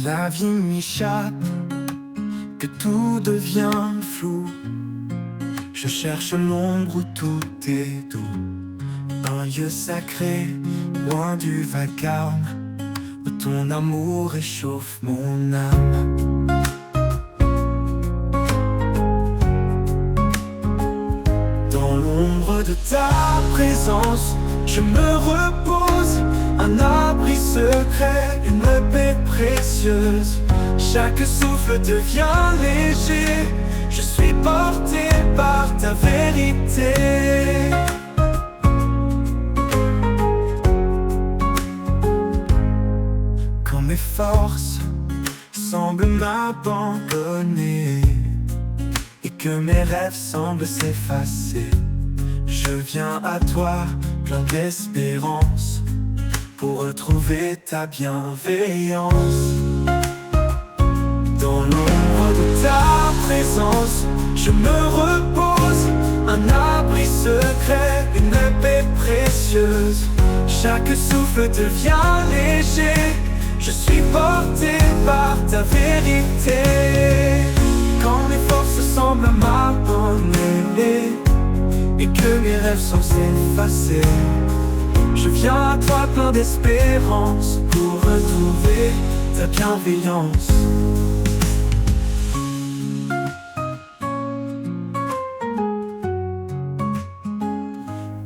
la vie m'échappe, que tout devient flou. Je cherche l'ombre où tout est doux, un lieu sacré, loin du vacarme, où ton amour réchauffe mon âme. Dans l'ombre de ta présence, je me repose, un abri secret, une paix précieuse. Chaque souffle devient léger, je suis porté par ta vérité. Quand mes forces semblent m'abandonner et que mes rêves semblent s'effacer, je viens à toi plein d'espérance pour retrouver ta bienveillance. Dans l'ombre de ta présence, je me repose, un abri secret, une paix précieuse. Chaque souffle devient léger, je suis porté par ta vérité. Quand mes forces semblent m'abandonner et que mes rêves semblent s'effacer, je viens à toi plein d'espérance pour retrouver ta bienveillance.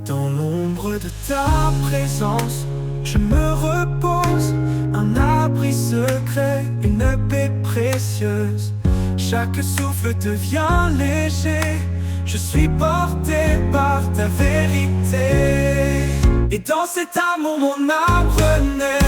Dans l'ombre de ta présence, je me repose, un abri secret, une paix précieuse. Chaque souffle devient léger, je suis porté par ta vérité. Et dans cet amour mon âme renaît.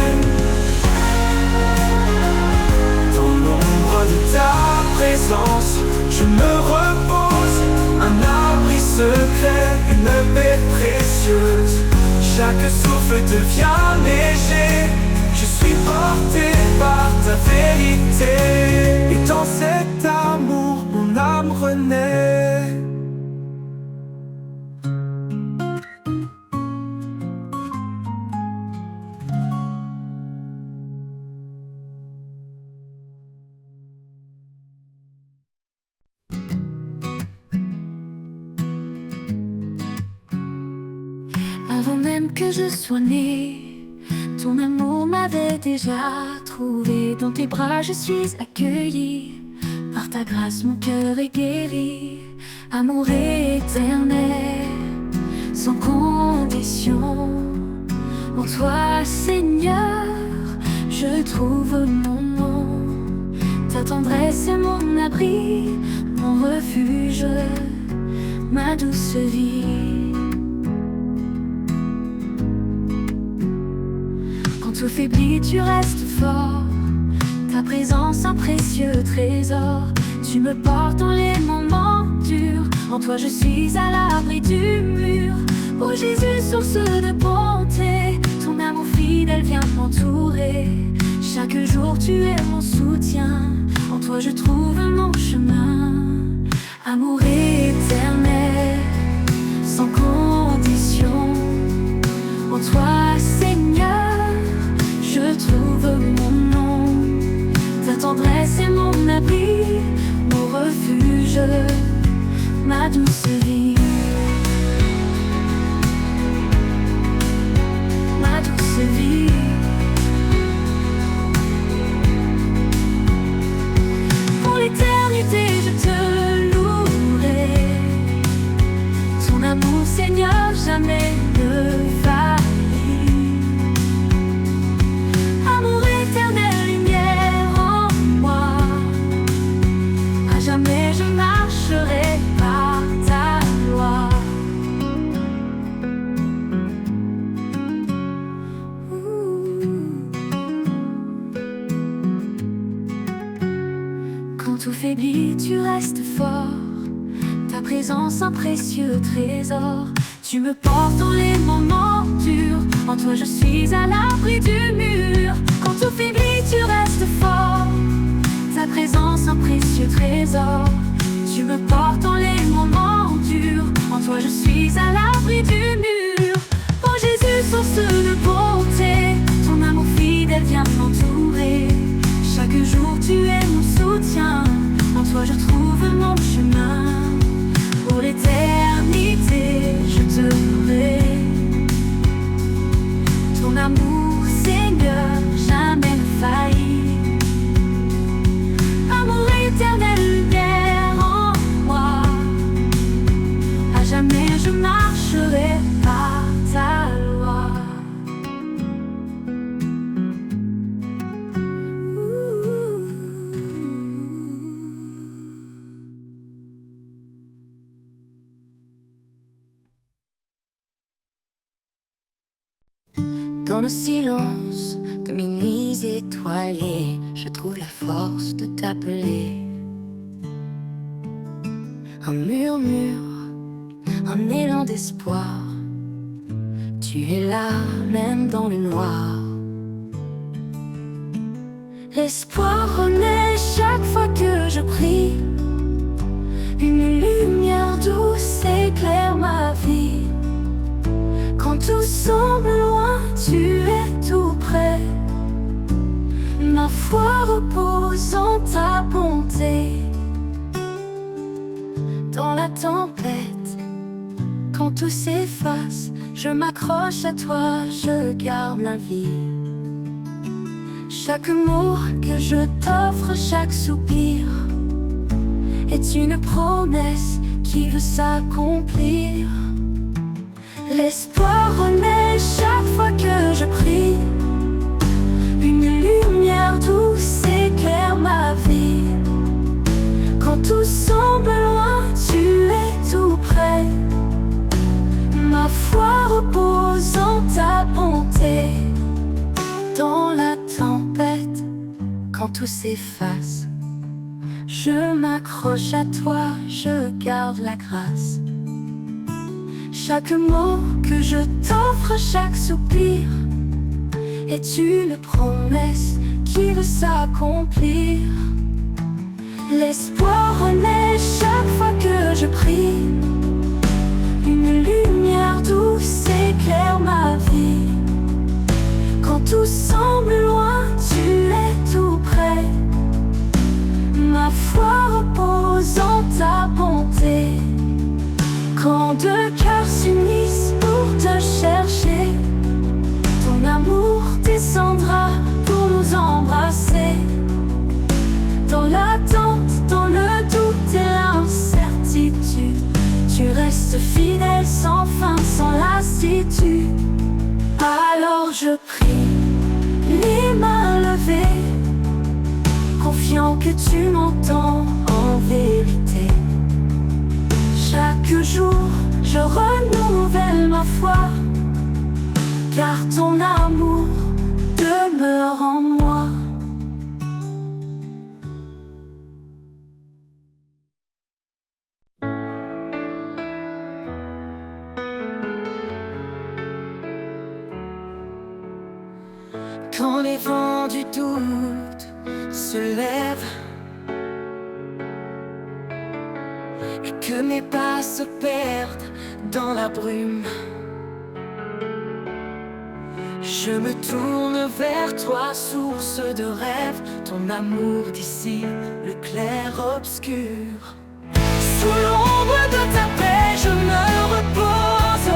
Dans l'ombre de ta présence, je me repose, un abri secret, une paix précieuse. Chaque souffle devient léger, je suis porté par ta vérité. Et dans cet amour mon âme renaît. Avant même que je sois née, ton amour m'avait déjà trouvé. Dans tes bras je suis accueillie, par ta grâce mon cœur est guéri. Amour éternel, sans condition. En toi Seigneur, je trouve mon nom. Ta tendresse est mon abri, mon refuge, ma douce vie. Tout faibli, tu restes fort. Ta présence, un précieux trésor. Tu me portes dans les moments durs. En toi, je suis à l'abri du mur. Oh Jésus, source de bonté, ton amour fidèle vient m'entourer. Chaque jour, tu es mon soutien. En toi, je trouve mon chemin. Amour éternel, sans condition. En toi, Seigneur, je trouve mon nom. Ta tendresse est mon abri, mon refuge, ma douce vie. Ma douce vie. Pour l'éternité je te louerai. Ton amour Seigneur jamais ne faillit. Jamais je marcherai par ta loi. Quand tout faiblit, tu restes fort. Ta présence, un précieux trésor. Tu me portes dans les moments durs. En toi, je suis à l'abri du mur. Quand tout faiblit, tu restes fort. Ta présence, un précieux trésor. Tu me portes dans les moments durs. En toi je suis à l'abri du mur. Oh Jésus, source de bonté, ton amour fidèle vient m'entourer. Chaque serai par ta loi. Dans le silence de mes nuits étoilées, je trouve la force de t'appeler. Un murmure, un élan d'espoir, tu es là même dans le noir. L'espoir renaît chaque fois que je prie. Une lumière douce éclaire ma vie. Quand tout semble loin, tu es tout près. Ma foi repose en ta bonté. Dans la tempête, quand tout s'efface, je m'accroche à toi, je garde la vie. Chaque mot que je t'offre, chaque soupir est une promesse qui veut s'accomplir. L'espoir renaît chaque fois que je prie. Une lumière douce éclaire ma vie. Quand tout semble loin, tu es tout près. Ma foi repose en ta bonté. Dans la tempête, quand tout s'efface, je m'accroche à toi, je garde la grâce. Chaque mot que je t'offre, chaque soupir est une promesse qui veut s'accomplir. L'espoir renaît chaque fois que je prie. Une lumière douce éclaire ma vie. Quand tout semble loin, tu es tout près. Ma foi repose en ta bonté. Quand deux cœurs s'unissent pour te chercher, ton amour descendra pour nous embrasser. Dans l'attente, dans le doute et l'incertitude, tu restes fidèle sans fin, sans lassitude. Alors je prie, les mains levées, confiant que tu m'entends en vérité. Chaque jour, je renouvelle ma foi, car ton amour demeure en moi. Quand les vents du doute se lèvent et que mes pas se perdent dans la brume, je me tourne vers toi, source de rêve. Ton amour dissipe le clair-obscur. Sous l'ombre de ta paix, je me repose.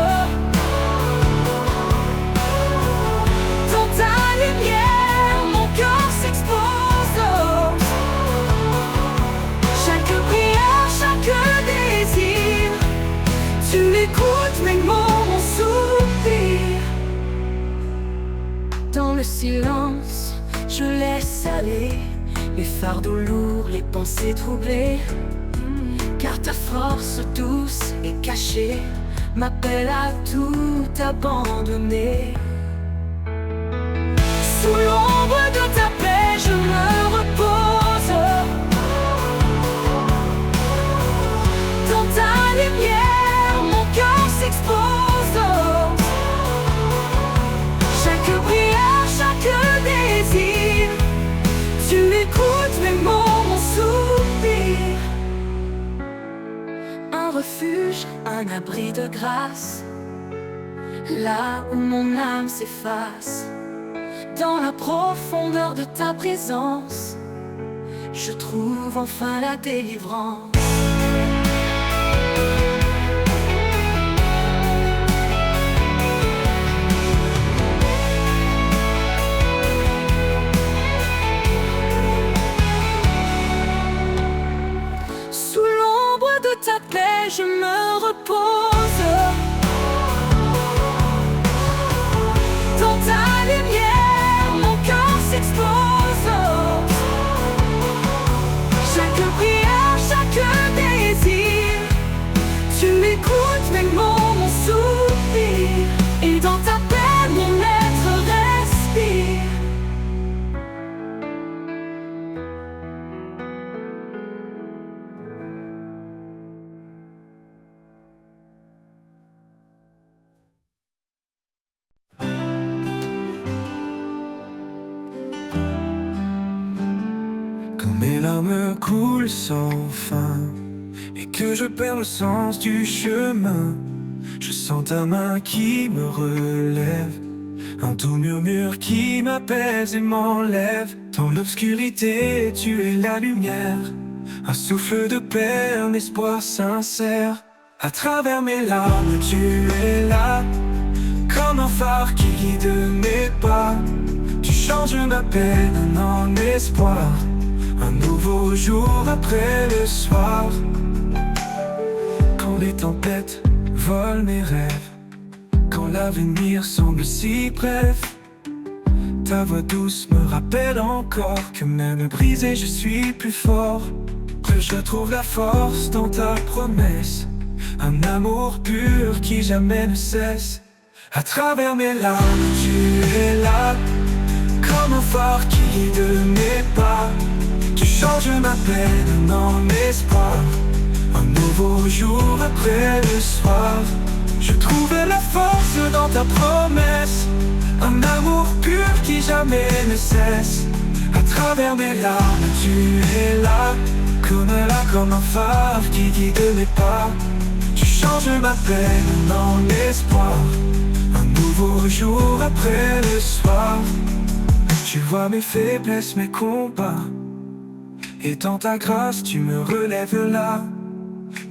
Dans ta lumière, mon cœur s'expose. Chaque prière, chaque désir, tu écoutes mes mots, mon soupir. Dans le silence, je laisse aller mes fardeaux lourds, les pensées troublées. Car ta force douce et cachée m'appelle à tout abandonner. Sous l'ombre de ta paix, je me repose. Dans ta lumière, mon cœur s'expose. Chaque prière, chaque désir, tu écoutes mes mots, mon soupir. Un refuge, un abri de grâce, là où mon âme s'efface. Dans la profondeur de ta présence, je trouve enfin la délivrance. Sous l'ombre de ta paix, je me repose. larmes coulent sans fin et que je perds le sens du chemin, je sens ta main qui me relève, un doux murmure qui m'apaise et m'enlève. Dans l'obscurité, tu es la lumière, un souffle de paix, un espoir sincère. À travers mes larmes, tu es là, comme un phare qui guide mes pas. Tu changes ma peine en espoir, un nouveau jour après le soir. Quand les tempêtes volent mes rêves, quand l'avenir semble si bref, ta voix douce me rappelle encore que même brisé je suis plus fort, que je trouve la force dans ta promesse, un amour pur qui jamais ne cesse. À travers mes larmes, tu es là, comme un phare qui guide mes pas. Tu changes ma peine en espoir, un nouveau jour après le soir. Je trouve la force dans ta promesse, un amour pur qui jamais ne cesse. À travers mes larmes, tu es là, comme un phare qui guide mes pas. Tu changes ma peine en espoir, un nouveau jour après le soir. Tu vois mes faiblesses, mes combats, et dans ta grâce tu me relèves là.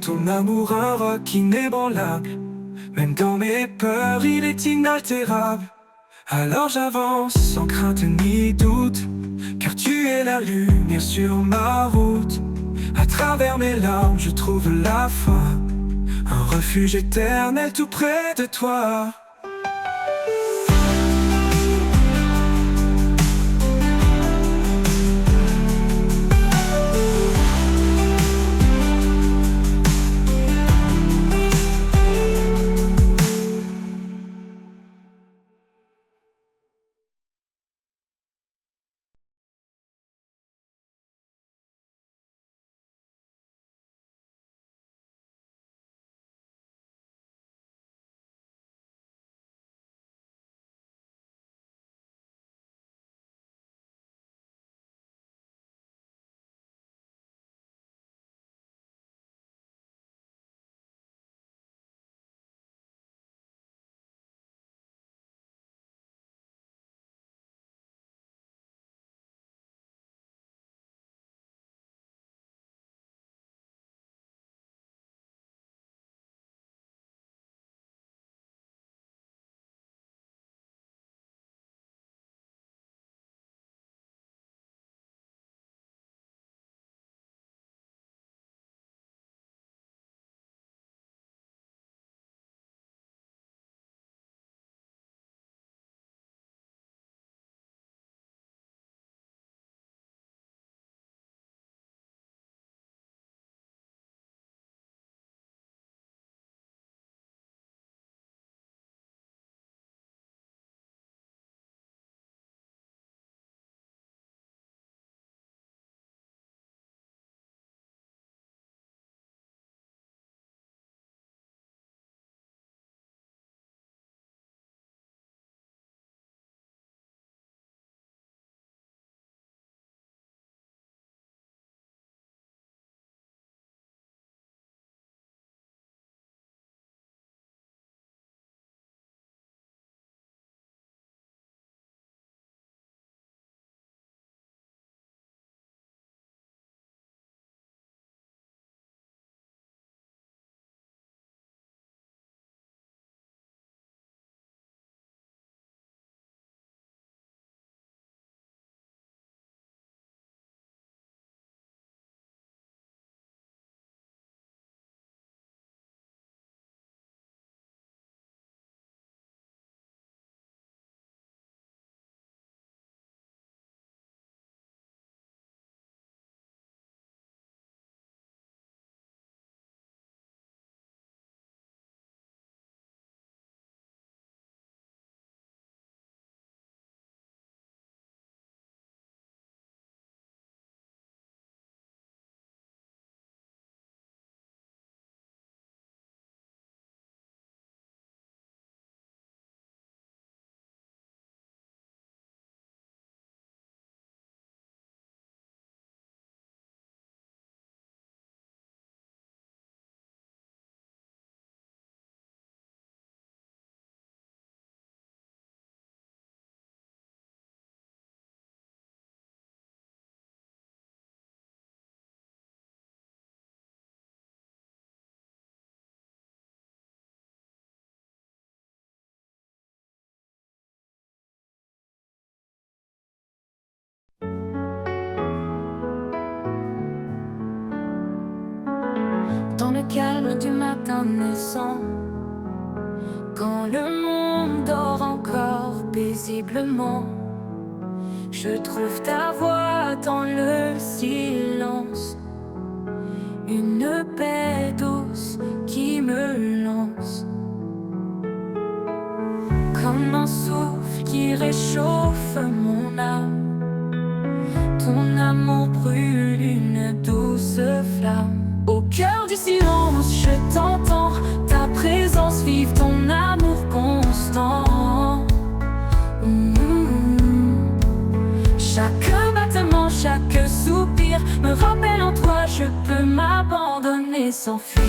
Ton amour un roc inébranlable, même dans mes peurs il est inaltérable. Alors j'avance sans crainte ni doute, car tu es la lumière sur ma route. À travers mes larmes je trouve la foi, un refuge éternel tout près de toi. dans le calme du matin naissant. Quand le monde dort encore paisiblement, je trouve ta voix dans le silence, une paix douce qui me lance, comme un souffle qui réchauffe mon âme. Ton amour brûle une douce flamme. Au cœur du silence, je t'entends, ta présence vive, ton amour constant. Chaque battement, chaque soupir me rappelle en toi, je peux m'abandonner sans fuir.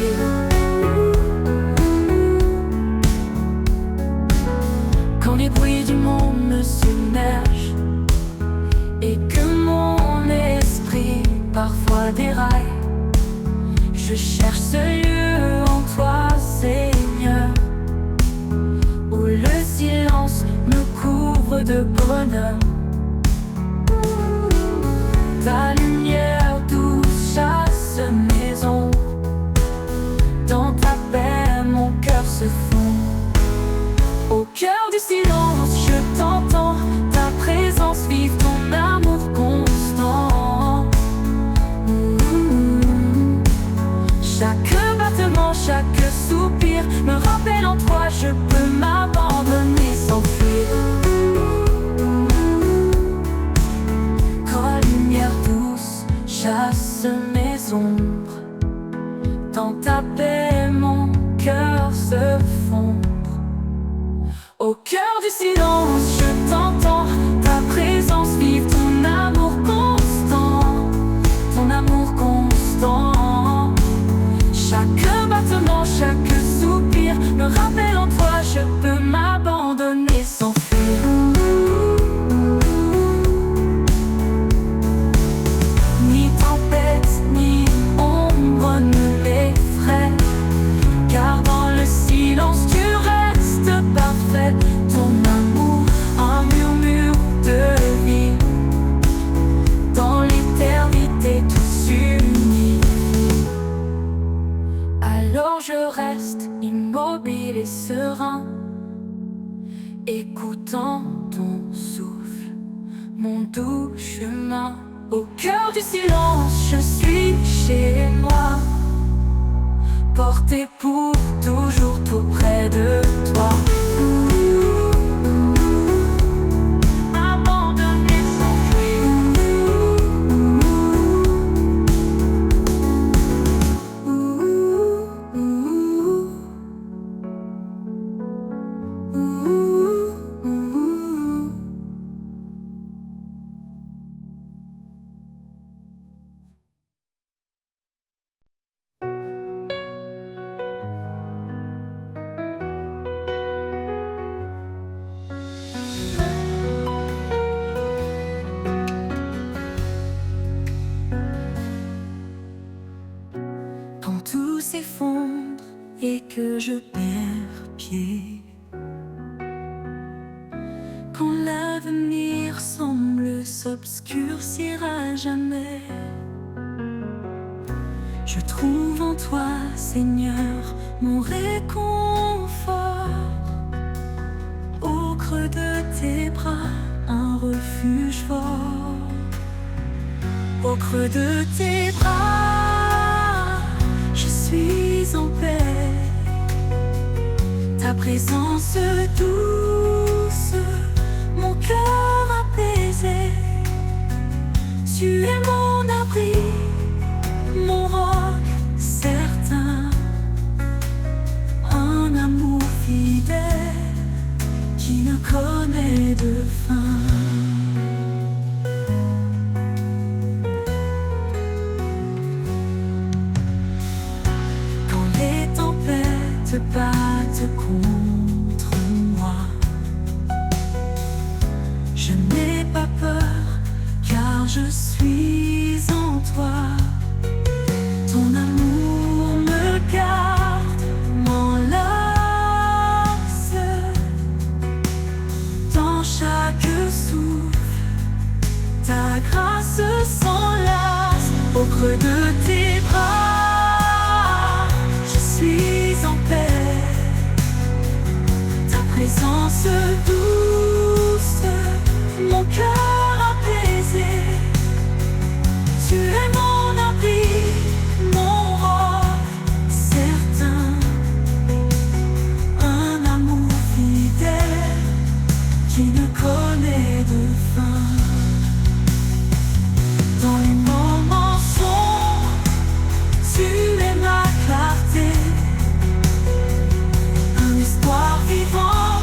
Quand les bruits du monde me submergent et que mon esprit parfois déraille, je cherche ce lieu en toi, Seigneur, où le silence me couvre de bonheur. Ta lumière douce chasse mes ombres, dans ta paix mon cœur se fond. Au cœur du silence, je t'entends, ta présence vive, ton amour constant. Chaque battement, chaque soupir me rappelle en toi, je peux m'abandonner sans fuir. Quand la lumière douce chasse mes ombres, dans ta paix mon cœur se fond. Au cœur du silence, je t'entends, ta présence vive, ton amour constant, ton amour constant. Chaque battement, chaque soupir me rappelle en toi, je peux m'abandonner sans fuir. Ni tempête, ni ombre ne m'effraie, car dans le silence tu restes parfait. Ton amour, un murmure de vie, dans l'éternité tout s'unit. Alors je reste immobile et serein, écoutant ton souffle, mon doux chemin. Au cœur du silence, je suis chez moi, porté pour toujours tout près de toi. Abandonné sans fuir. Quand tout s'effondre et que je perds pied, quand l'avenir semble s'obscurcir à jamais, je trouve en toi, Seigneur, mon réconfort. Au creux de tes bras, un refuge fort. Au creux de tes bras, je suis en paix. Ta présence douce, mon cœur apaisé. Tu es mon abri, mon roc certain, un amour fidèle qui ne connaît de fin. Battent contre moi, je n'ai pas peur, car je suis en toi. Ton amour me garde, m'enlace. Dans chaque souffle, ta grâce s'enlace. Au creux de tes bras, présence douce, mon cœur apaisé. Tu es mon abri, mon roc certain, un amour fidèle qui ne connaît de fin. Dans les moments sombres, tu es ma clarté, un espoir vivant,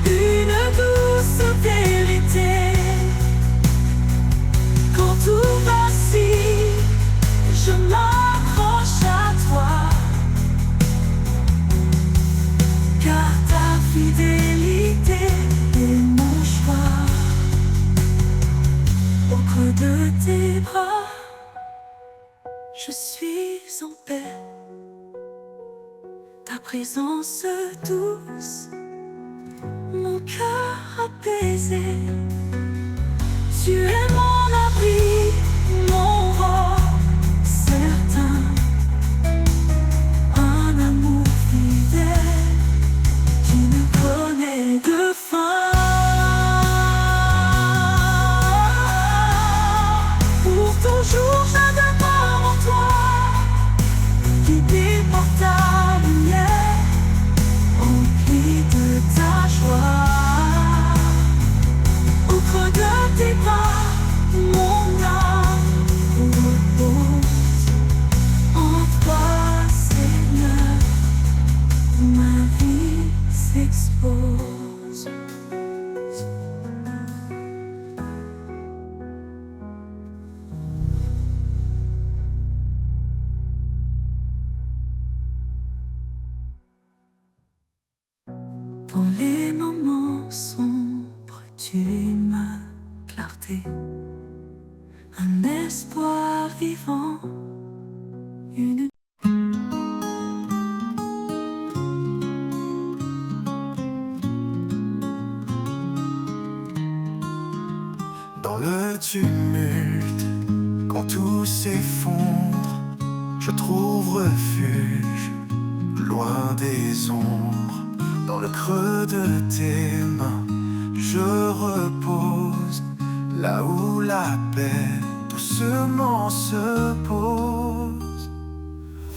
une douce vérité. Quand tout vacille, je m'accroche à toi, car ta fidélité est mon choix. Au creux de tes bras, je suis en paix. Ta présence douce, mon cœur apaisé. Tu es mon abri, mon roc certain, un amour fidèle qui ne connaît de fin. Pour toujours je demeure en toi, guidé par ta lumière, rempli de ta joie. Au creux de tes bras, mon âme repose. En toi, Seigneur, ma vie s'expose. Dans les moments sombres, tu es ma clarté, un espoir vivant, une Dans le tumulte, quand tout s'effondre, je trouve refuge, loin des ombres. Dans le creux de tes mains, je repose, là où la paix doucement se pose.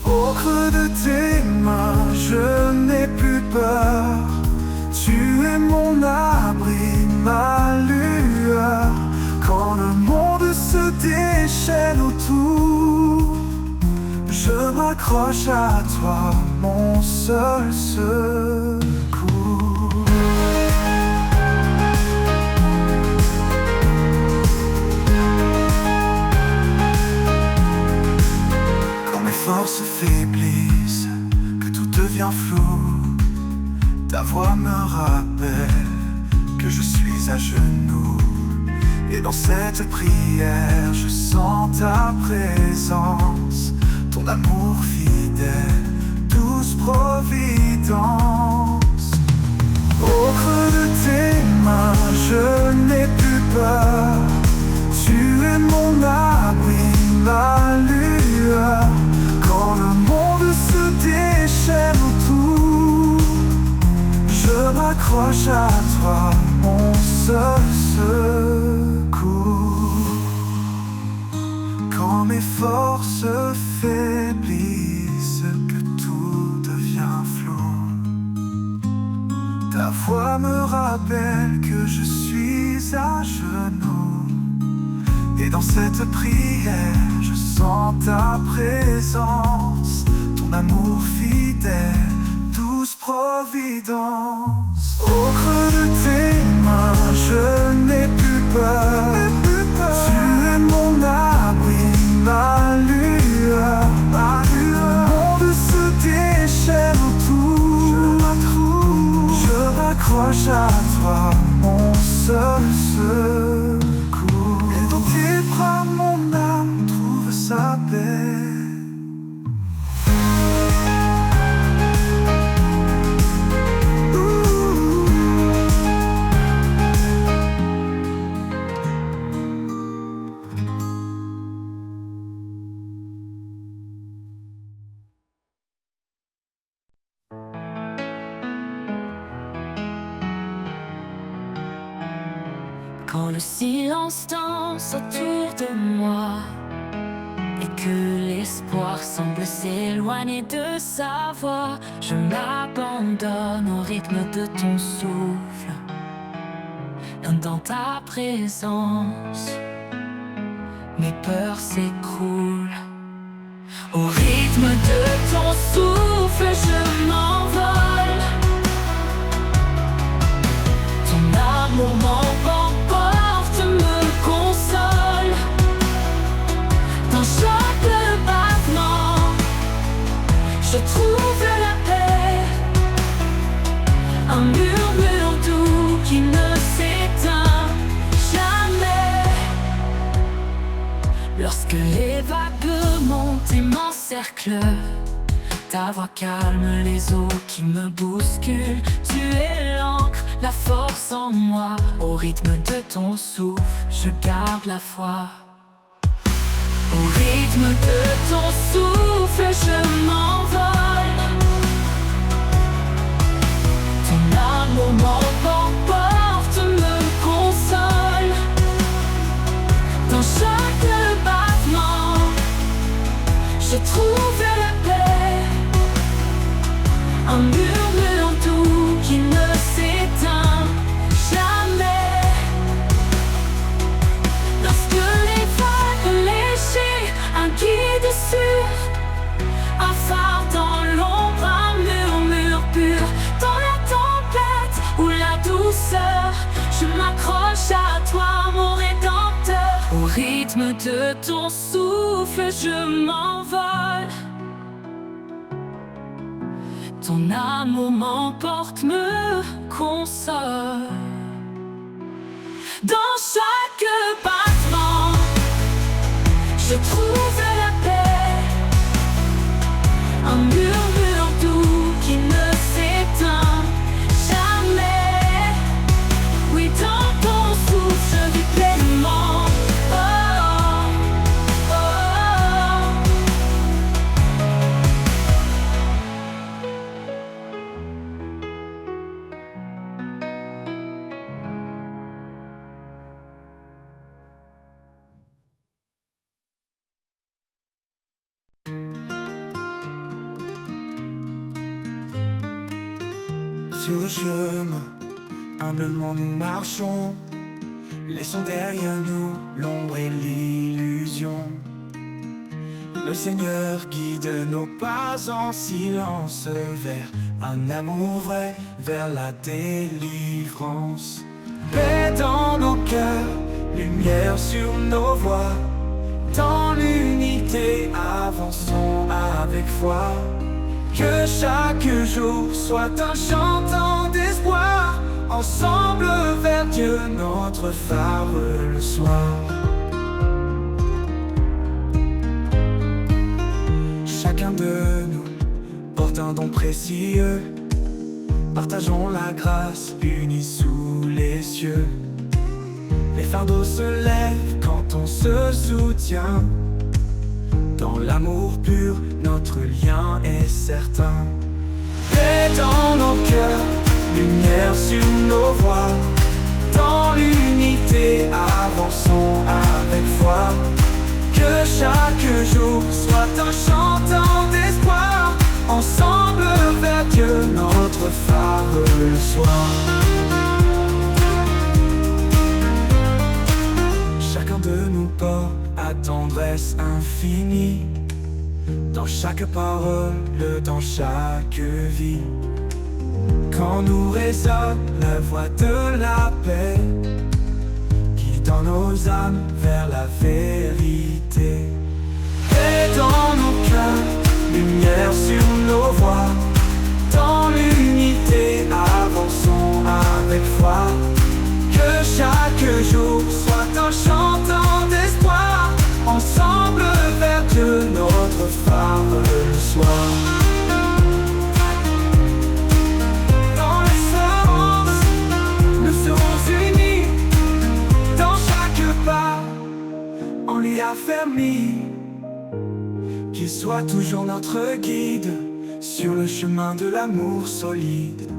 Au creux de tes mains, je n'ai plus peur. Tu es mon abri, ma lueur. Quand le monde se déchaîne autour, je m'accroche à toi, mon seul secours. Quand mes forces faiblissent, que tout devient flou, ta voix me rappelle que je suis à genoux. Et dans cette prière, je sens ta présence, ton amour fidèle, douce providence. Au creux de tes mains, je n'ai plus peur. Tu es mon abri, ma lueur. Quand le monde se déchaîne autour, je m'accroche à toi, mon seul secours. Quand mes forces faiblissent, que tout devient flou, ta voix me rappelle que je suis à genoux. Et dans cette prière, je sens ta présence, ton amour fidèle, douce providence. Au creux de tes mains, je n'ai plus peur. Tu es mon abri, ma lueur. Le monde se déchaîne autour, je m'accroche à toi, mon seul secours. Et dans tes bras, mon âme trouve sa paix. Quand le silence danse autour de moi et que l'espoir semble s'éloigner de sa voix, je m'abandonne au rythme de ton souffle. Dans ta présence, mes peurs s'écroulent. Au rythme de ton souffle, je m'envole. Ton amour m'emporte, me console. Dans chaque battement, je trouve la paix. Un murmure doux qui ne s'éteint jamais. Lorsque les vagues montent et m'encerclent, ta voix calme les eaux qui me bousculent. Tu es l'encre, la force en moi. Au rythme de ton souffle, je garde la foi. Au rythme de ton souffle, je m'envole. Ton amour m'emporte, me console. Dans chaque battement, je trouve la paix. Un murmure doux qui ne s'éteint jamais. Lorsque les vagues léchées, un guide sûr, un phare dans l'ombre, un murmure pur. Dans la tempête ou la douceur, je m'accroche à toi, mon rédempteur. Au rythme de ton souffle, je m'envole. Ton amour m'emporte, me console. Dans chaque battement, je trouve la paix. Un murmure doux qui ne s'éteint jamais. Oui, dans ton souffle, je vis pleinement. Oh, oh, oh. Sur le chemin, humblement nous marchons, laissons derrière nous l'ombre et l'illusion. Le Seigneur guide nos pas en silence vers un amour vrai, vers la délivrance. Paix dans nos cœurs, lumière sur nos voies. Dans l'unité, avançons avec foi. Que chaque jour soit un chantant d'espoir. Ensemble vers Dieu, notre phare le soir. Chacun de nous porte un don précieux. Partageons la grâce unis sous les cieux. Les fardeaux se lèvent quand on se soutient. Dans l'amour pur, notre lien est certain. Paix dans nos cœurs, lumière sur nos voies. Dans l'unité, avançons avec foi. Que chaque jour soit un chantant d'espoir. Ensemble vers Dieu, notre phare le soir. Chacun de nous porte à tendresse infinie. Dans chaque parole, dans chaque vie. Quand nous résonne la voix de la paix, guidant nos âmes vers la vérité. Paix dans nos cœurs, lumière sur nos voies. Dans l'unité, avançons avec foi. Que chaque jour soit un chantant d'espoir. Ensemble vers Dieu, notre phare le soir. Dans l'espérance, nous serons unis. Dans chaque pas, on l'y affermit. Qu'il soit toujours notre guide sur le chemin de l'amour solide.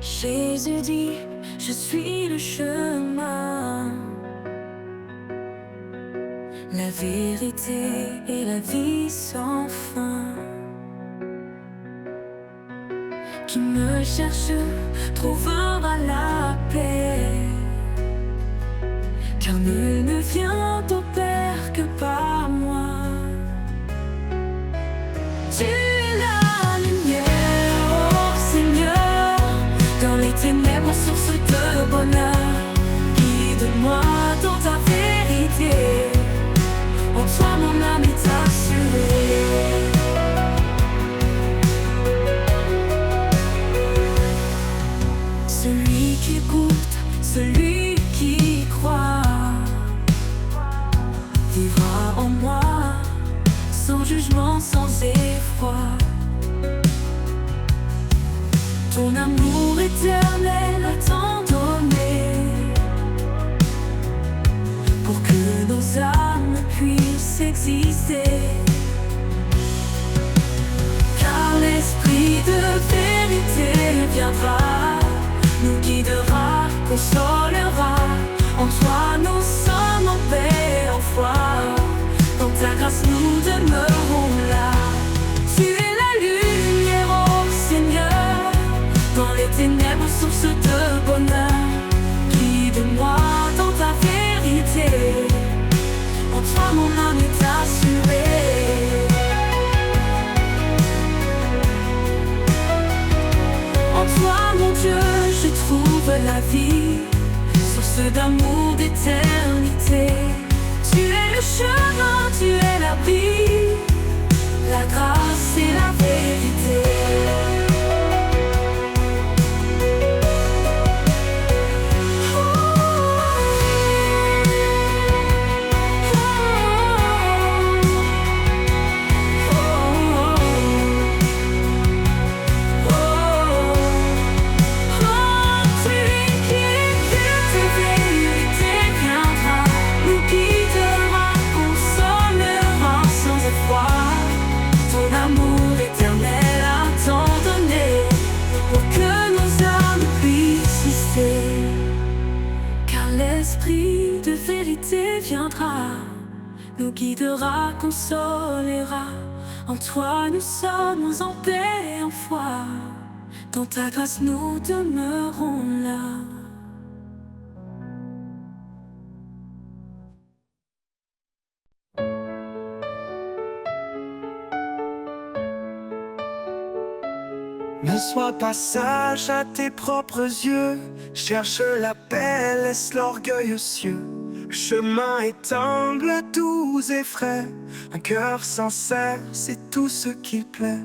Jésus dit, je suis le chemin, la vérité et la vie sans fin. Qui me cherche trouvera la paix, car nul ne vient au Père que par moi. Tu es la lumière, oh Seigneur, dans les ténèbres, source de bonheur. Guide-moi dans ta vérité, en toi mon âme est assurée. Celui qui écoute, celui qui croit, vivra en moi, sans jugement, sans effroi. Ton amour éternel a tant donné, pour que nos âmes puissent exister. Car l'esprit de vérité viendra, nous guidera, consolera. En toi nous sommes en paix, en foi. Dans ta grâce nous demeurons là. Tu es la lumière, oh Seigneur, dans les ténèbres, source de bonheur. Guide-moi dans ta vérité, en toi mon âme est assurée. En toi mon Dieu je trouve la vie, source d'amour, d'éternité. Tu es le chemin, tu es la vie, la grâce et la vérité. L'esprit de vérité viendra, nous guidera, consolera. En toi nous sommes en paix, en foi. Dans ta grâce nous demeurons là. Ne sois pas sage à tes propres yeux, cherche la paix, laisse l'orgueil aux cieux. Chemin est humble, doux et frais, un cœur sincère, c'est tout ce qui plaît.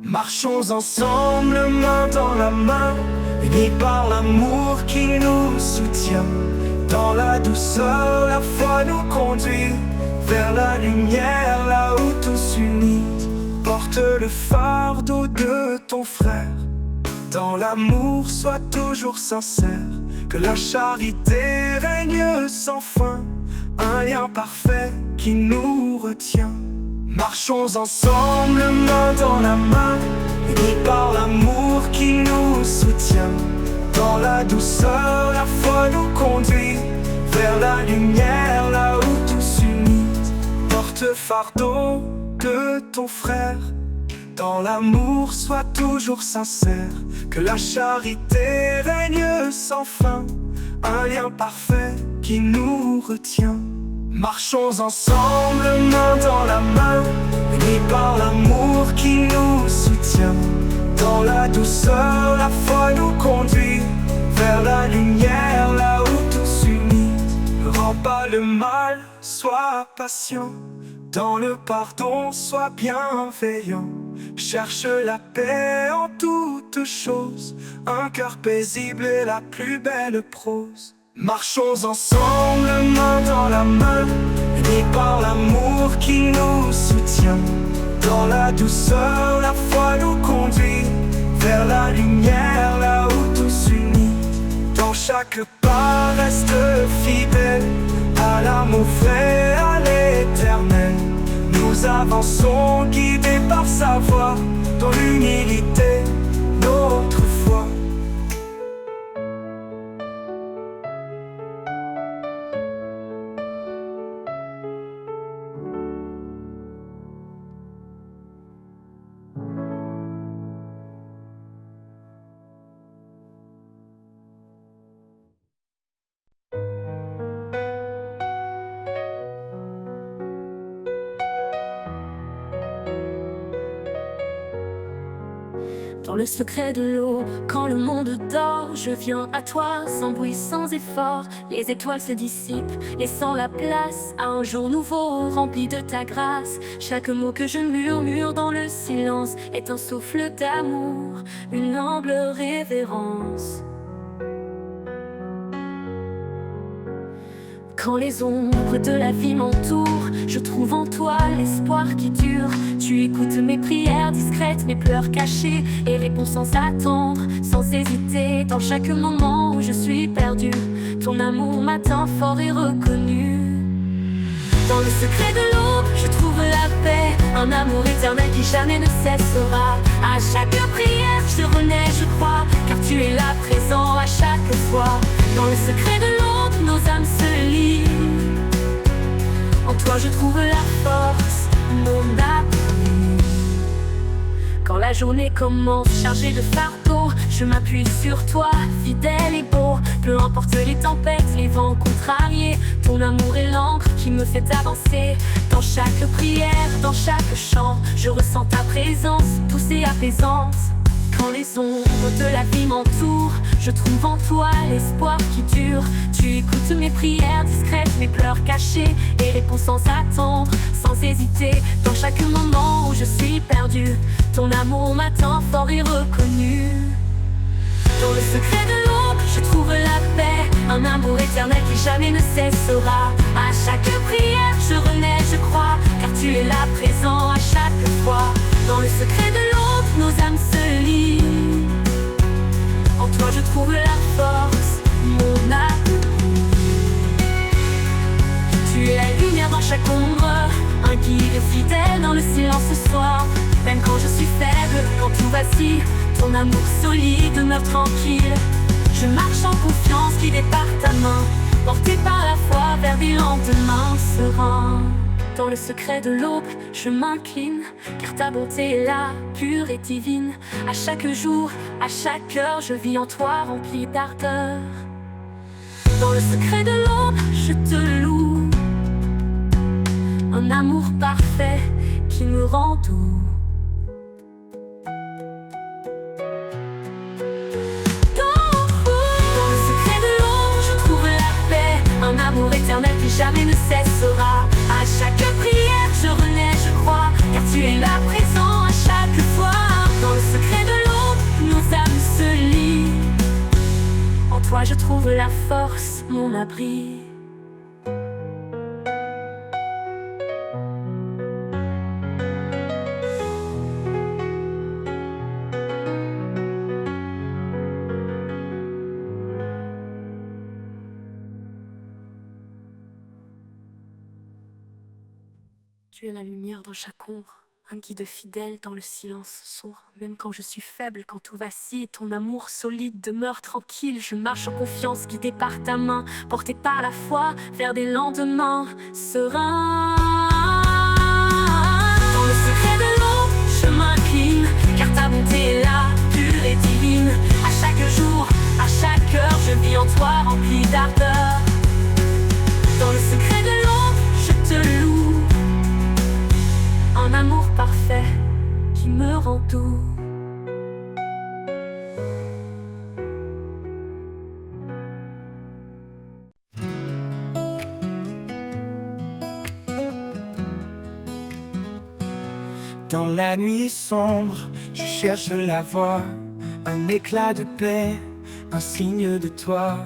Marchons ensemble, main dans la main, unis par l'amour qui nous soutient. Dans la douceur, la foi nous conduit vers la lumière, là où tous unis. Porte le fardeau de ton frère, dans l'amour sois toujours sincère. Que la charité règne sans fin, un lien parfait qui nous retient. Marchons ensemble, main dans la main, unis par l'amour qui nous soutient. Dans la douceur, la foi nous conduit vers la lumière, là où tous unis. Porte fardeau de ton frère, dans l'amour sois toujours sincère. Que la charité règne sans fin, un lien parfait qui nous retient. Marchons ensemble, main dans la main, unis par l'amour qui nous soutient. Dans la douceur, la foi nous conduit vers la lumière, là où tous unis. Ne rends pas le mal, sois patient. Dans le pardon, sois bienveillant. Cherche la paix en toutes choses, un cœur paisible est la plus belle prose. Marchons ensemble, main dans la main, unis par l'amour qui nous soutient. Dans la douceur, la foi nous conduit vers la lumière, là où tous unis. Dans chaque pas, reste fidèle à l'amour vrai, à l'éternel. Nous avançons guidés par sa voix, dans l'humilité, notre foi. Dans le secret de l'eau, quand le monde dort, je viens à toi sans bruit, sans effort. Les étoiles se dissipent, laissant la place à un jour nouveau rempli de ta grâce. Chaque mot que je murmure dans le silence est un souffle d'amour, une humble révérence. Quand les ombres de la vie m'entourent, je trouve en toi l'espoir qui dure. Tu écoutes mes prières discrètes, mes pleurs cachés, et réponds sans attendre, sans hésiter. Dans chaque moment où je suis perdu, ton amour m'atteint fort et reconnu. Dans le secret de l'eau, je trouve la paix, un amour éternel qui jamais ne cessera. À chaque prière, je renais, je crois, car tu es là présent à chaque fois. Dans le secret de l'eau, nos âmes se lient. En toi, je trouve la force, mon appui. Quand la journée commence chargée de fardeaux, je m'appuie sur toi, fidèle et beau. Peu importe les tempêtes, les vents contrariés, ton amour est l'encre qui me fait avancer. Dans chaque prière, dans chaque chant, je ressens ta présence, douce et apaisante. Quand les ombres de la vie m'entourent, je trouve en toi l'espoir qui dure. Tu écoutes mes prières discrètes, mes pleurs cachés, et réponds sans attendre, sans hésiter. Dans chaque moment où je suis perdu, ton amour m'attend fort et reconnu. Dans le secret de l'eau, je trouve la paix, un amour éternel qui jamais ne cessera. À chaque prière, je renais, je crois, car tu es là présent à chaque fois. Dans le secret de l'eau, nos âmes se lient. En toi, je trouve la force, mon appui. Tu es la lumière dans chaque ombre, un guide fidèle dans le silence ce soir. Même quand je suis faible, quand tout vacille, ton amour solide demeure tranquille. Je marche en confiance, guidé par ta main, porté par la foi vers des lendemains sereins. Dans le secret de l'aube, je m'incline, car ta bonté est là, pure et divine. À chaque jour, à chaque heure, je vis en toi rempli d'ardeur. Dans le secret de l'aube, je te loue, un amour parfait qui me rend doux. Un amour éternel qui jamais ne cessera. À chaque prière, je renais, je crois, car tu es là présent à chaque fois. Dans le secret de l'eau, nos âmes se lient. En toi, je trouve la force, mon abri. Tu es la lumière dans chaque ombre, un guide fidèle dans le silence sourd. Même quand je suis faible, quand tout vacille, ton amour solide demeure tranquille. Je marche en confiance, guidé par ta main, porté par la foi vers des lendemains sereins. Dans le secret de l'eau, je m'incline, car ta bonté est là, pure et divine. À chaque jour, à chaque heure, je vis en toi rempli d'ardeur. Dans le secret de l'eau, je te loue, un amour parfait qui me rend doux. Dans la nuit sombre, je cherche la voie, un éclat de paix, un signe de toi.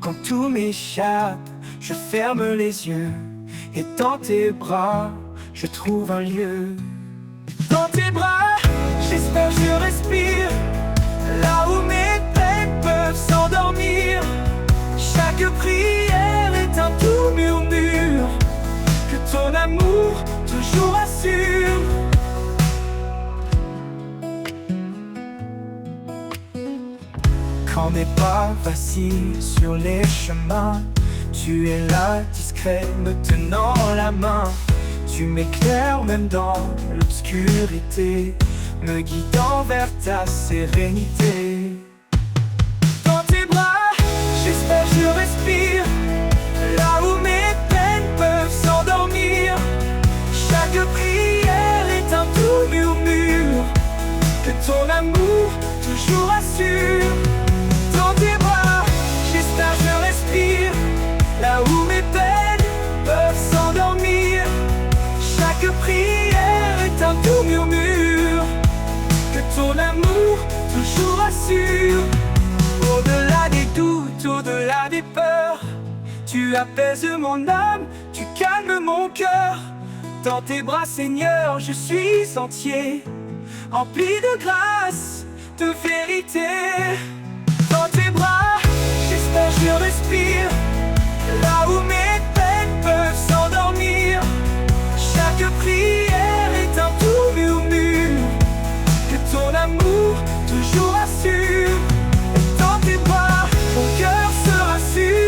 Quand tout m'échappe, je ferme les yeux, et dans tes bras, je trouve un lieu. Dans tes bras, j'espère, je respire, là où mes peines peuvent s'endormir. Chaque prière est un doux murmure que ton amour toujours assure. Quand mes pas vacillent sur les chemins, tu es là, discret, me tenant la main. Tu m'éclaires même dans l'obscurité, me guidant vers ta sérénité. Dans tes bras, j'espère, je respire, là où mes peines peuvent s'endormir. Chaque prière est un doux murmure que ton amour Tu apaises mon âme, tu calmes mon cœur. Dans tes bras, Seigneur, je suis entier, empli de grâce, de vérité. Dans tes bras, j'espère, je respire, là où mes peines peuvent s'endormir. Chaque prière est un doux murmure que ton amour toujours assure. Dans tes bras, mon cœur se rassure.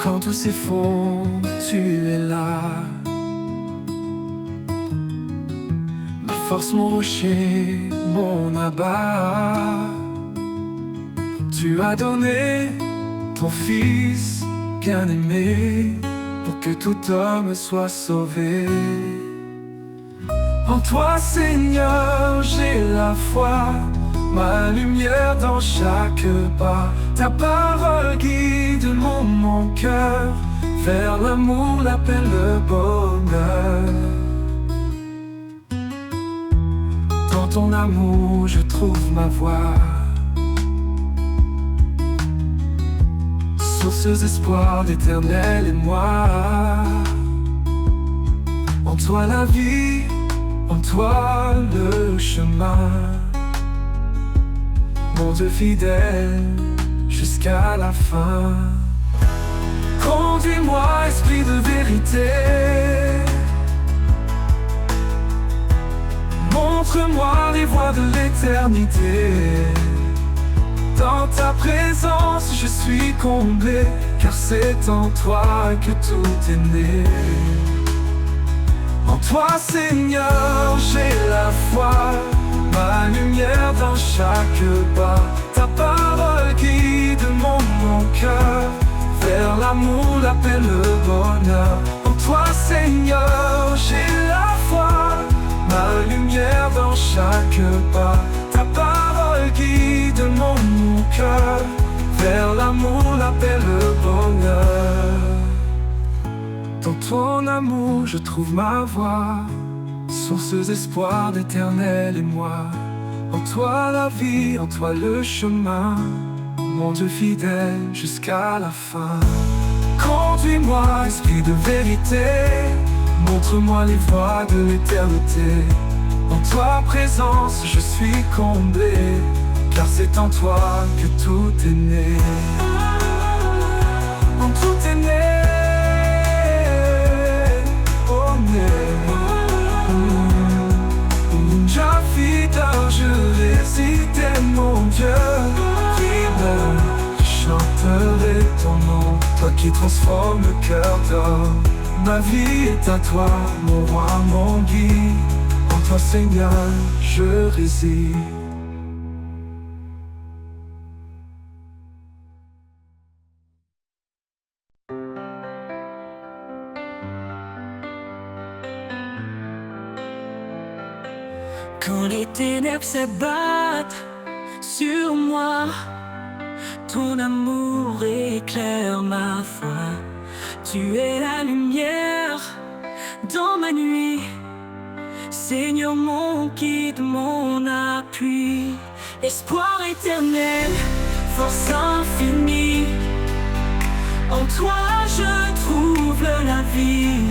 Quand tout s'effondre, tu es là. Ma force, mon rocher, mon abat. Tu as donné ton Fils bien-aimé pour que tout homme soit sauvé. En toi, Seigneur, j'ai la foi, ma lumière dans chaque pas. Ta parole guide mon cœur vers l'amour, la paix, le bonheur. Dans ton amour, je trouve ma voie, sources d'espoir, d'éternel émoi. En toi la vie, en toi le chemin, mon Dieu fidèle jusqu'à la fin. Conduis-moi, esprit de vérité, montre-moi les voies de l'éternité. Dans ta présence, je suis comblé, car c'est en toi que tout est né. En toi, Seigneur, j'ai la foi, ma lumière dans chaque pas. Ta parole guide mon cœur vers l'amour, la paix, le bonheur. En toi, Seigneur, j'ai la foi, ma lumière dans chaque pas. Ta parole guide mon cœur vers l'amour, la paix, le bonheur. Dans ton amour, je trouve ma voie, sources d'espoir, d'éternel émoi. En toi la vie, en toi le chemin, mon Dieu fidèle jusqu'à la fin. Conduis-moi, esprit de vérité, montre-moi les voies de l'éternité. En toi présence, je suis comblé, car c'est en toi que tout est né. En tout est né, oh né. Jah fidèle, je résidais mon Dieu. Fidèle, je chanterai ton nom, toi qui transformes le cœur d'or. Ma vie est à toi, mon roi, mon guide. En toi, Seigneur, je réside. Quand les ténèbres s'abattent sur moi, ton amour éclaire ma foi. Tu es la lumière dans ma nuit, Seigneur, mon guide, mon appui. Espoir éternel, force infinie, en toi je trouve la vie.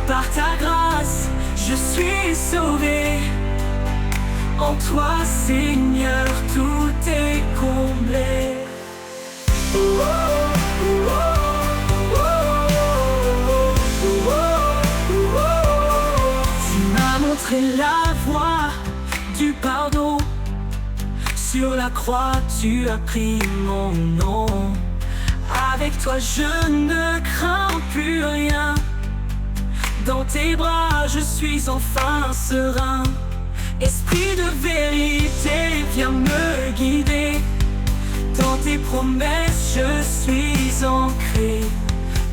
Par ta grâce, je suis sauvé. En toi, Seigneur, tout est comblé. Tu m'as montré la voie du pardon. Sur la croix, tu as pris mon nom. Avec toi, je ne crains plus rien. Dans tes bras, je suis enfin serein. Esprit de vérité, viens me guider. Dans tes promesses, je suis ancré.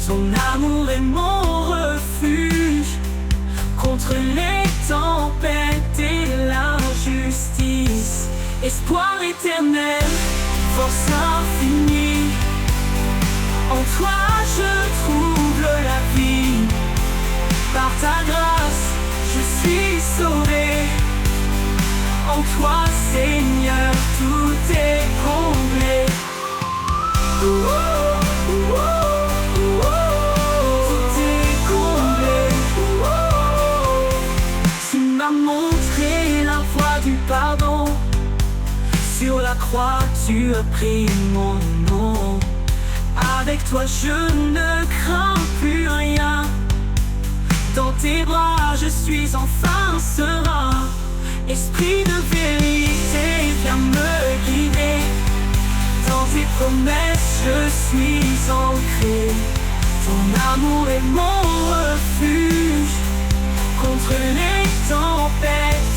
Ton amour est mon refuge contre les tempêtes et l'injustice. Espoir éternel, force infinie, en toi je trouve la vie. Par ta grâce, je suis sauvé. En toi, Seigneur, tout est comblé. Tout est comblé. Tu m'as montré la voie du pardon. Sur la croix, tu as pris mon nom. Avec toi, je ne crains plus rien. Dans tes bras, je suis enfin serein. Esprit de vérité, viens me guider. Dans tes promesses, je suis ancré. Ton amour est mon refuge contre les tempêtes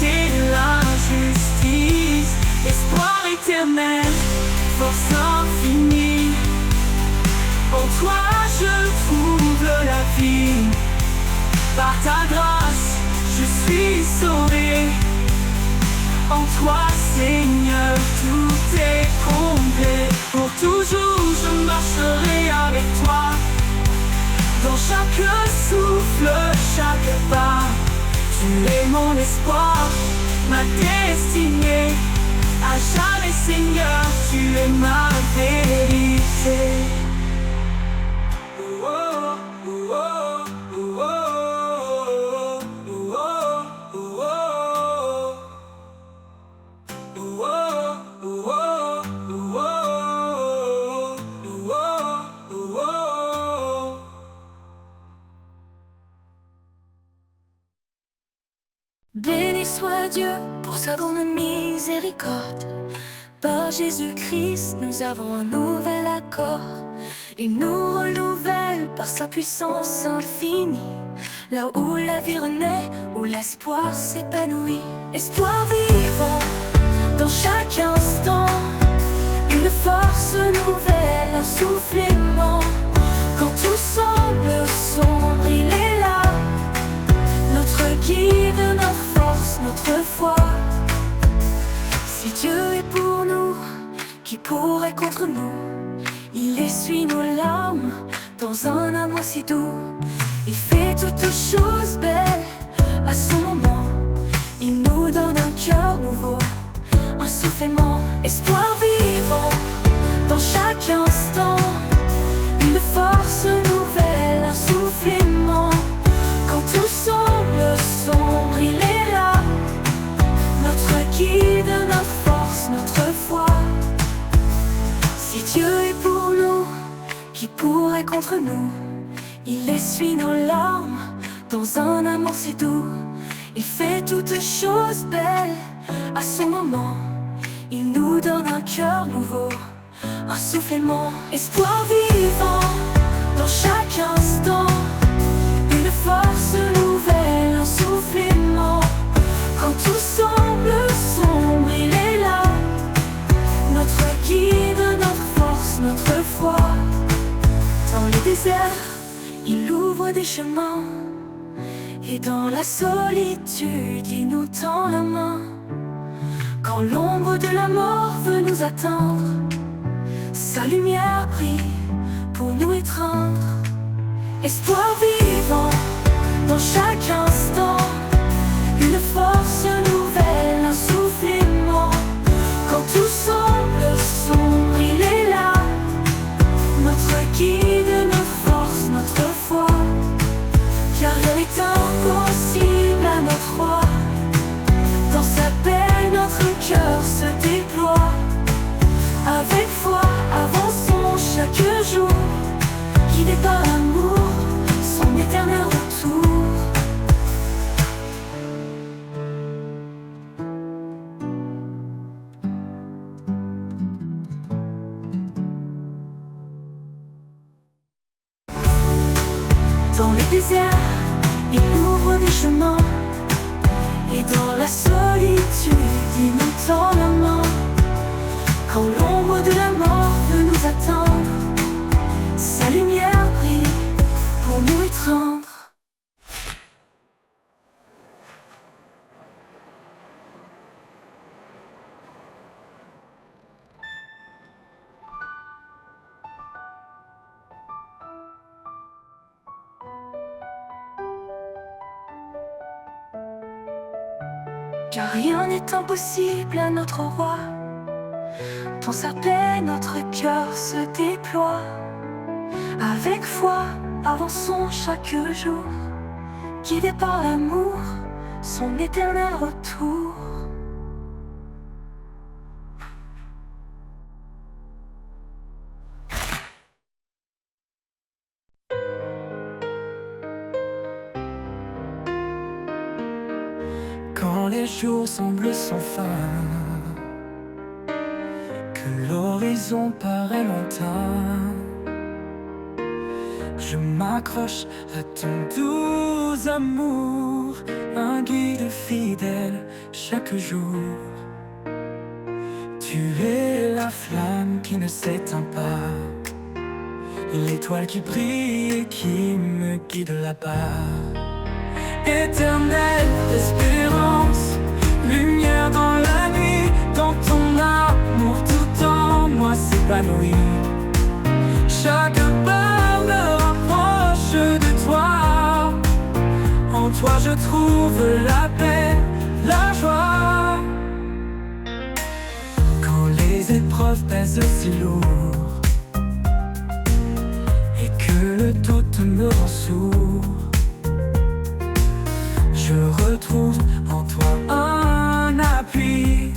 ta grâce, je suis sauvé. En toi, Seigneur, tout est complet. Pour toujours, je marcherai avec toi. Dans chaque souffle, chaque pas, tu es mon espoir, ma destinée. À jamais, Seigneur, tu es ma vérité. Béni soit Dieu pour sa grande miséricorde. Par Jésus-Christ, nous avons un nouvel accord. Il nous renouvelle par sa puissance infinie. Là où la vie renaît, où l'espoir s'épanouit. Espoir vivant dans chaque instant. Une force nouvelle, un souffle aimant. Quand tout semble sombre, il est là. Notre guide, notre force, notre foi. Si Dieu est pour nous, qui pourrait contre nous? Il essuie nos larmes dans un amour si doux. Il fait toutes choses belles à son moment. Il nous donne un cœur nouveau, un souffle aimant. Espoir vivant dans chaque instant. Une force nouvelle, un souffle aimant. Quand tout semble sombre, il est là. Notre guide, notre force, notre foi. Si Dieu est pour nous, qui pourrait contre nous? Il essuie nos larmes dans un amour si doux. Il fait toutes choses belles à son moment. Il nous donne un cœur nouveau, un souffle aimant. Espoir vivant dans chaque instant. Une force nouvelle, un souffle aimant. Quand tout semble sombre, il est là. Notre guide, notre force, notre foi. Dans les déserts, il ouvre des chemins. Et dans la solitude, il nous tend la main. Quand l'ombre de la mort veut nous atteindre, sa lumière brille pour nous étreindre. Espoir vivant dans chaque instant. Une force nouvelle, un souffle aimant. Quand tout semble sombre, il est là. Notre guide, notre force, notre foi. Car rien n'est impossible à notre roi. Dans sa paix, notre cœur se déploie. Avec foi, avançons chaque jour. Guidés par l'amour, son éternel retour. Dans les déserts, il ouvre des chemins. Et dans la solitude, il nous tend la main. Quand l'ombre de la mort veut nous atteindre, sa lumière brille pour nous étreindre. Car rien n'est impossible à notre roi. Dans sa paix, notre cœur se déploie. Avec foi, avançons chaque jour. Guidés par l'amour, son éternel retour. Quand les jours semblent sans fin, que l'horizon paraît lointain, je m'accroche à ton doux amour, un guide fidèle chaque jour. Tu es la flamme qui ne s'éteint pas, l'étoile qui brille et qui me guide là-bas. Éternelle espérance, lumière dans la nuit, dans ton amour tout en moi s'épanouit. Chaque pas me rapproche de toi, en toi je trouve la paix, la joie. Quand les épreuves pèsent si lourd et que le doute me rend sourd, je retrouve en toi un appui,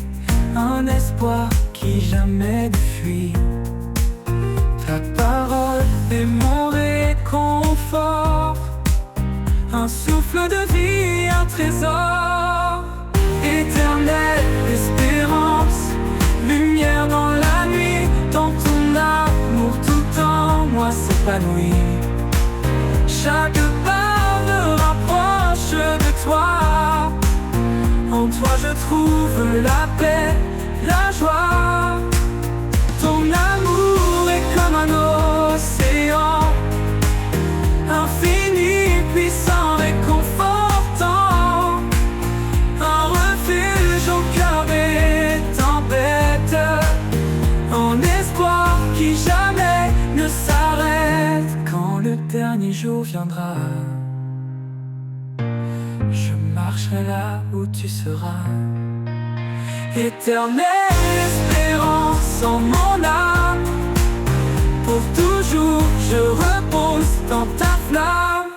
un espoir qui jamais ne fuit. Ta parole est mon réconfort, un souffle de vie, un trésor. Éternelle espérance, lumière dans la nuit, dans ton amour tout en moi s'épanouit. Chaque pas me rapproche de toi, en toi je trouve la paix, la joie. Ton amour est comme un océan, infini, puissant, réconfortant, un refuge au cœur des tempêtes, un espoir qui jamais ne s'arrête. Quand le dernier jour viendra, je marcherai là où tu seras. Éternelle espérance en mon âme, pour toujours je repose dans ta flamme.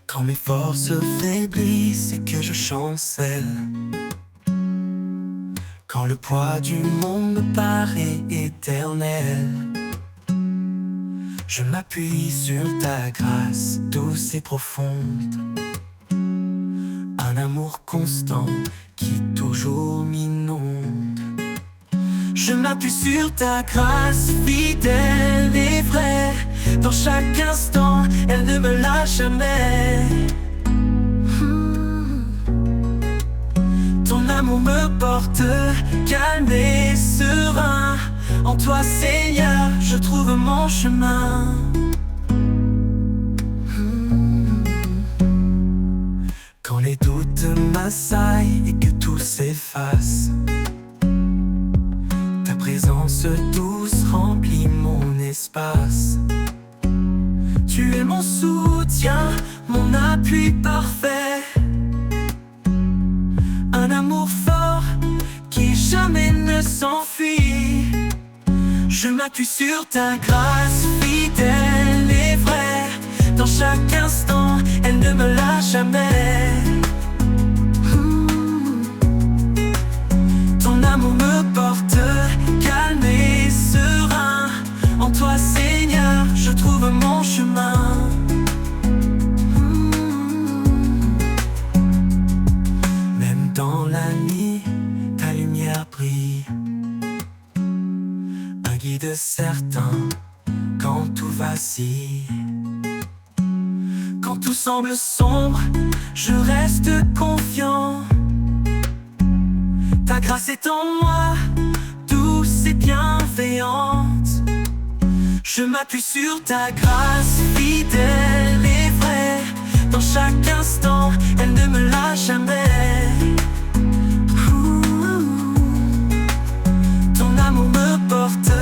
Quand mes forces faiblissent et que je chancelle, quand le poids du monde me paraît éternel, je m'appuie sur ta grâce douce et profonde, un amour constant qui toujours m'inonde. Je m'appuie sur ta grâce fidèle et vraie, dans chaque instant, elle ne me lâche jamais. Ton amour me porte calme et serein, en toi Seigneur, je trouve mon chemin. Quand les doutes m'assaillent et que tout s'efface, ta présence douce remplit mon espace. Tu es mon soutien, mon appui parfait, un amour fort qui jamais ne s'enfuit. Je m'appuie sur ta grâce fidèle et vraie, dans chaque instant, elle ne me lâche jamais. Ton amour me porte calme et serein, en toi Seigneur, je trouve mon chemin. Même dans la nuit, ta lumière brille, un guide certain quand tout vacille. Quand tout semble sombre, je reste confiant. Ta grâce est en moi, douce et bienveillante. Je m'appuie sur ta grâce fidèle et vraie, dans chaque instant, elle ne me lâche jamais. Ton amour me porte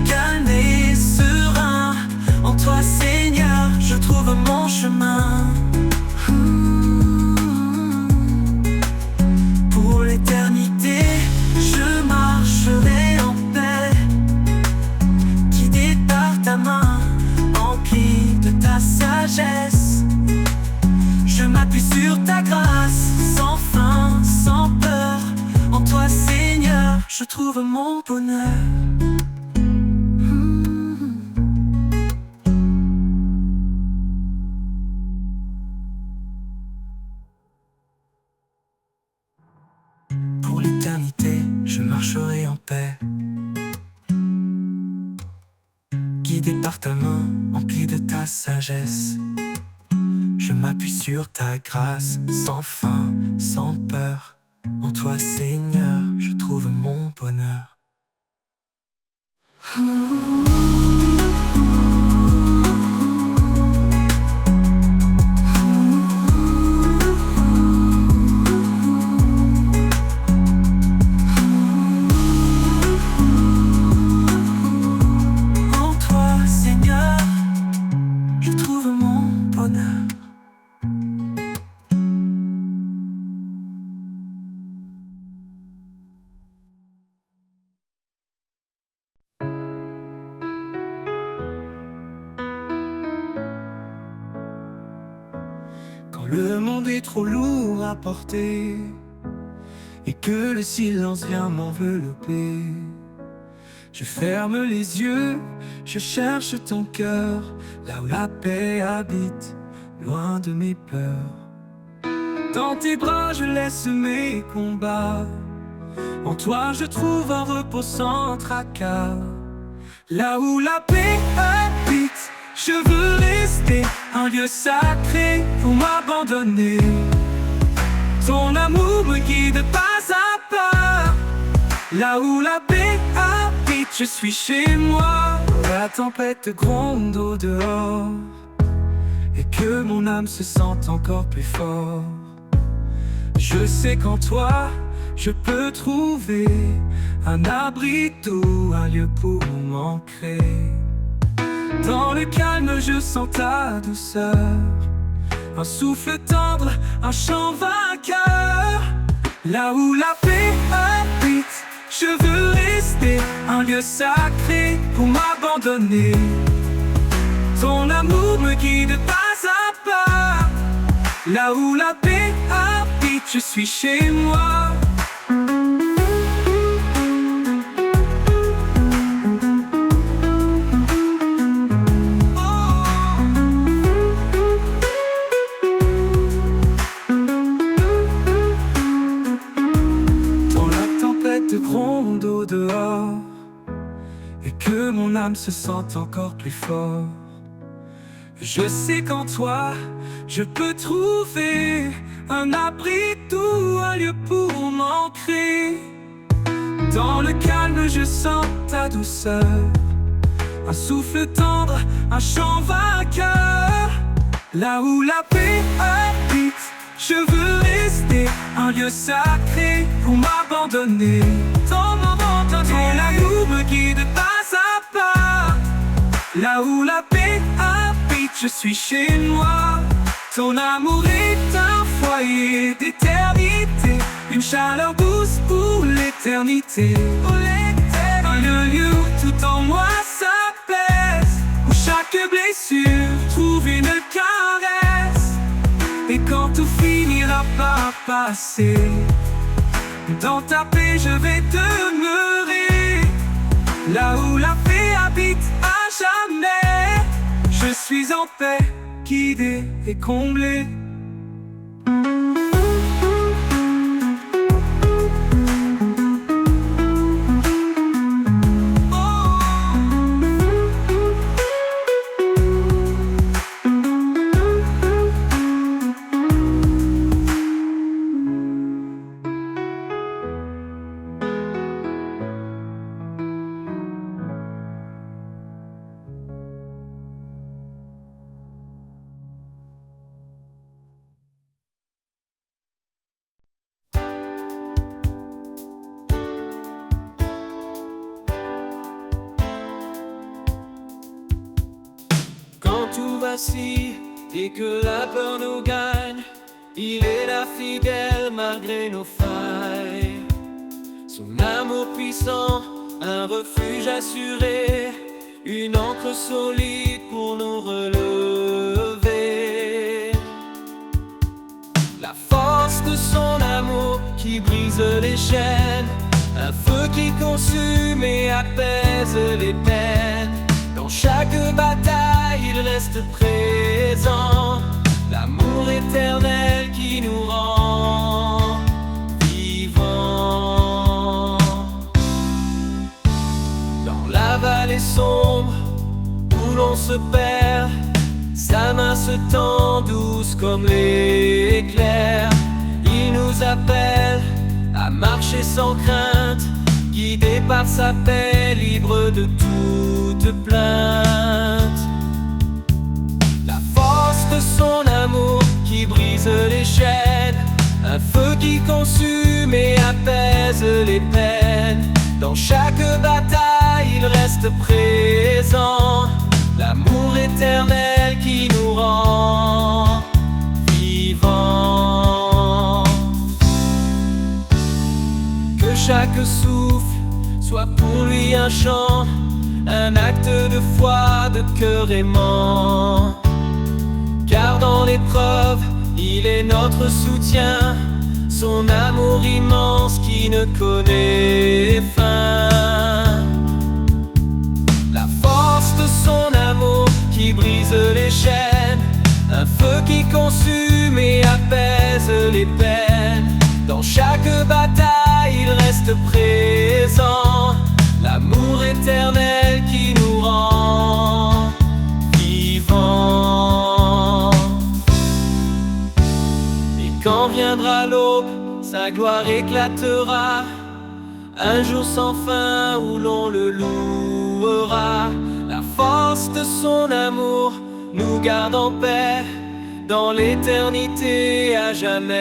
calme et serein, en toi Seigneur, je trouve mon chemin. Pour l'éternité, je marcherai en paix, guidé par ta main, empli de ta sagesse. Je m'appuie sur ta grâce, sans fin, sans peur, en toi Seigneur, je trouve mon bonheur. l'éternité, je marcherai en paix. Guidé par ta main, empli de ta sagesse, je m'appuie sur ta grâce, sans fin, sans peur. En toi, Seigneur, je trouve mon bonheur. En toi, Seigneur, je trouve mon bonheur. Quand le monde est trop lourd à porter et que le silence vient m'envelopper, je ferme les yeux, je cherche ton cœur, là où la paix habite, loin de mes peurs. Dans tes bras je laisse mes combats, en toi je trouve un repos sans tracas. Là où la paix habite, je veux rester un lieu sacré pour m'abandonner. Ton amour me guide pas à pas. Là où la paix habite, je suis chez moi. La tempête gronde au dehors et que mon âme se sente encore plus fort. Je sais qu'en toi, je peux trouver un abri doux, un lieu pour m'ancrer. Dans le calme, je sens ta douceur, un souffle tendre, un chant vainqueur. Là où la paix habite, je veux rester un lieu sacré pour m'abandonner. Ton amour me guide pas à pas. Là où la paix habite, je suis chez moi. Gronde au dehors et que mon âme se sente encore plus fort. Je sais qu'en toi, je peux trouver un abri doux, un lieu pour m'ancrer. Dans le calme, je sens ta douceur, un souffle tendre, un chant vainqueur. Là où la paix habite, je veux rester un lieu sacré pour m'abandonner. Ton amour me guide pas à pas. Là où la paix habite, je suis chez moi. Ton amour est un foyer d'éternité, une chaleur douce pour l'éternité. Un lieu où tout en moi s'apaise, où chaque blessure trouve une caresse. Et quand tout finira par passer, dans ta paix je vais demeurer. Là où la paix habite à jamais, je suis en paix, guidé et comblé. Tout vacille et que la peur nous gagne, il est là fidèle malgré nos failles. Son amour puissant, un refuge assuré, une ancre solide pour nous relever. La force de son amour qui brise les chaînes, un feu qui consume et apaise les peines. Dans chaque bataille, il reste présent, l'amour éternel qui nous rend vivants. vallées sombres où l'on se perd, sa main se tend douce comme l'éclair. Il nous appelle à marcher sans crainte, guidé par sa paix, libre de toute plainte. La force de son amour qui brise les chaînes, un feu qui consume et apaise les peines. Dans chaque bataille, il reste présent, l'amour éternel qui nous rend vivants. Que chaque souffle soit pour lui un chant, un acte de foi, de cœur aimant. Car dans l'épreuve, il est notre soutien, son amour immense qui ne connaît fin. La force de son amour qui brise les chaînes, un feu qui consume et apaise les peines. Dans chaque bataille, il reste présent, l'amour éternel qui nous rend vivants. Et quand viendra l'aube, sa gloire éclatera, un jour sans fin où l'on le louera. La force de son amour nous garde en paix dans l'éternité à jamais.